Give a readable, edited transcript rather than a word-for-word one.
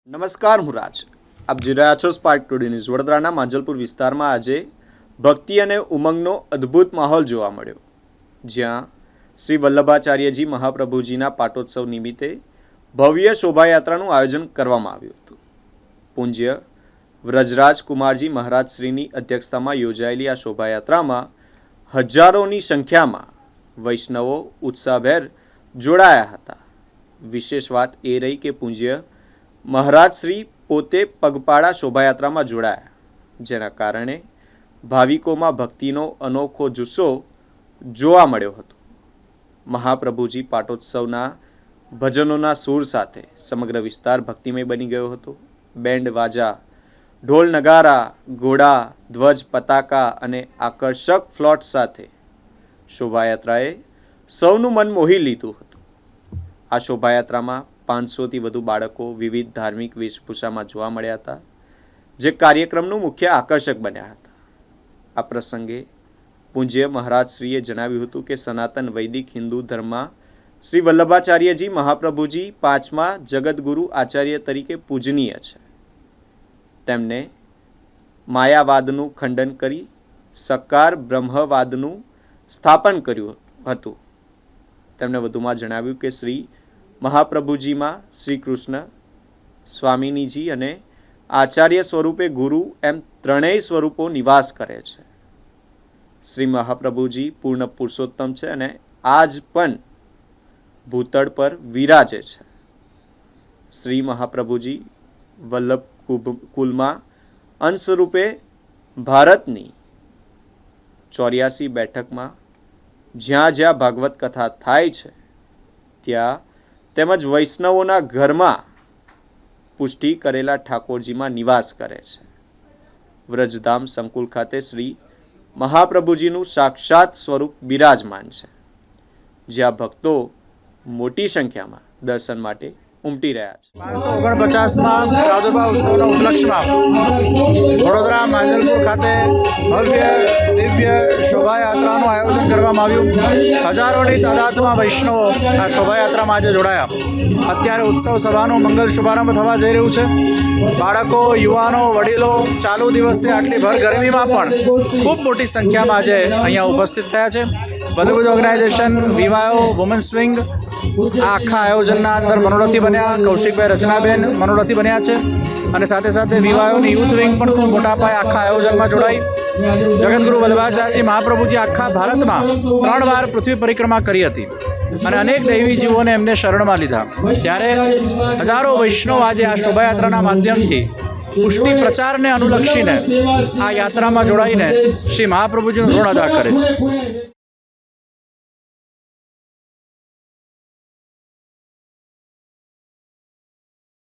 નમસ્કાર, હું રાજ. આપ જોઈ રહ્યા છો સ્પાર્ક ટુડે ન્યૂઝ. વડોદરાના માંજલપુર વિસ્તારમાં આજે ભક્તિ અને ઉમંગનો અદ્ભુત માહોલ જોવા મળ્યો, જ્યાં શ્રી વલ્લભાચાર્યજી મહાપ્રભુજીના પાટોત્સવ નિમિત્તે ભવ્ય શોભાયાત્રાનું આયોજન કરવામાં આવ્યું હતું. પૂજ્ય વ્રજરાજ કુમારજી મહારાજ શ્રીની અધ્યક્ષતામાં યોજાયેલી આ શોભાયાત્રામાં હજારોની સંખ્યામાં વૈષ્ણવો ઉત્સાહભેર જોડાયા હતા. વિશેષ વાત એ રહી કે પૂજ્ય મહારાજ શ્રી પોતે પગપાળા શોભાયાત્રામાં જોડાયા, જેના કારણે ભાવિકોમાં ભક્તિનો અનોખો જુસ્સો જોવા મળ્યો હતો. મહાપ્રભુજી પાટોત્સવના ભજનોના સૂર સાથે સમગ્ર વિસ્તાર ભક્તિમય બની ગયો હતો. બેન્ડ વાજા, ઢોલ નગારા, ઘોડા, ધ્વજ, પતાકા અને આકર્ષક ફ્લોટ સાથે શોભાયાત્રાએ સૌનું મન મોહી લીધું હતું. આ શોભાયાત્રામાં 500થી વધુ બાળકો વિવિધ ધાર્મિક વેશભૂષામાં જોવા મળ્યા હતા, જે કાર્યક્રમનું મુખ્ય આકર્ષક બન્યા હતા. આ પ્રસંગે પૂજ્ય મહારાજશ્રીએ જણાવ્યું હતું કે સનાતન વૈદિક હિન્દુ ધર્મમાં શ્રી વલ્લભાચાર્યજી મહાપ્રભુજી 5મા જગતગુરુ આચાર્ય તરીકે પૂજનીય છે. તેમને માયાવાદનું ખંડન કરી સકાર બ્રહ્મવાદનું સ્થાપન કર્યું હતું. તેમણે વધુમાં જણાવ્યું કે શ્રી મહાપ્રભુજીમાં શ્રી કૃષ્ણ, સ્વામિનીજી અને આચાર્ય સ્વરૂપે ગુરુ એમ ત્રણેય સ્વરૂપો નિવાસ કરે છે. શ્રી મહાપ્રભુજી પૂર્ણ પુરુષોત્તમ છે અને આજ પણ ભૂતળ પર વિરાજે છે. શ્રી મહાપ્રભુજી વલ્લભ કુલમાં અંશરૂપે ભારતની 84 બેઠકમાં જ્યાં જ્યાં ભાગવત કથા થાય છે ત્યાં તેમજ વૈષ્ણવોના ઘરમાં પુષ્ટિ કરેલા ઠાકોરજીમાં નિવાસ કરે છે. વ્રજધામ સંકુલ ખાતે શ્રી મહાપ્રભુજીનું સાક્ષાત સ્વરૂપ બિરાજમાન છે, જ્યાં ભક્તો મોટી સંખ્યામાં દર્શન માટે ઉમટી રહ્યા છે. 549માં પ્રાદુર્ભાવ ઉત્સવના ઉપલક્ષમાં વડોદરા માંજલપુર ખાતે ભવ્ય દિવ્ય શોભાયાત્રાનું આયોજન કરવામાં આવ્યું. હજારોની તાદાદમાં વૈષ્ણવો આ શોભાયાત્રામાં આજે જોડાયા. અત્યારે ઉત્સવ સભાનું મંગલ શુભારંભ થવા જઈ રહ્યું છે. બાળકો, યુવાનો, વડીલો ચાલુ દિવસે આટલી ભર ગરમીમાં પણ ખૂબ મોટી સંખ્યામાં આજે અહીંયા ઉપસ્થિત થયા છે. વલ્લભ ઓર્ગેનાઇઝેશન, વિવાયો, વુમન્સ વિંગ આ આખા આયોજનના અંદર મનોરથી બન્યા. કૌશિકભાઈ, રચનાબેન મનોરથી બન્યા છે અને સાથે સાથે વિવાયોની યુથ વિંગ પણ ખૂબ મોટા પાયે આખા આયોજનમાં જોડાઈ. જગતગુરુ વલ્લભાચાર્યજી મહાપ્રભુજી આખા ભારતમાં 3 વાર પૃથ્વી પરિક્રમા કરી હતી અને અનેક દૈવી જીવોને એમને શરણમાં લીધા. ત્યારે હજારો વૈષ્ણવ આજે આ શોભાયાત્રાના માધ્યમથી પુષ્ટિ પ્રચારને અનુલક્ષીને આ યાત્રામાં જોડાઈને શ્રી મહાપ્રભુજીનું ઋણ અદા કરે છે.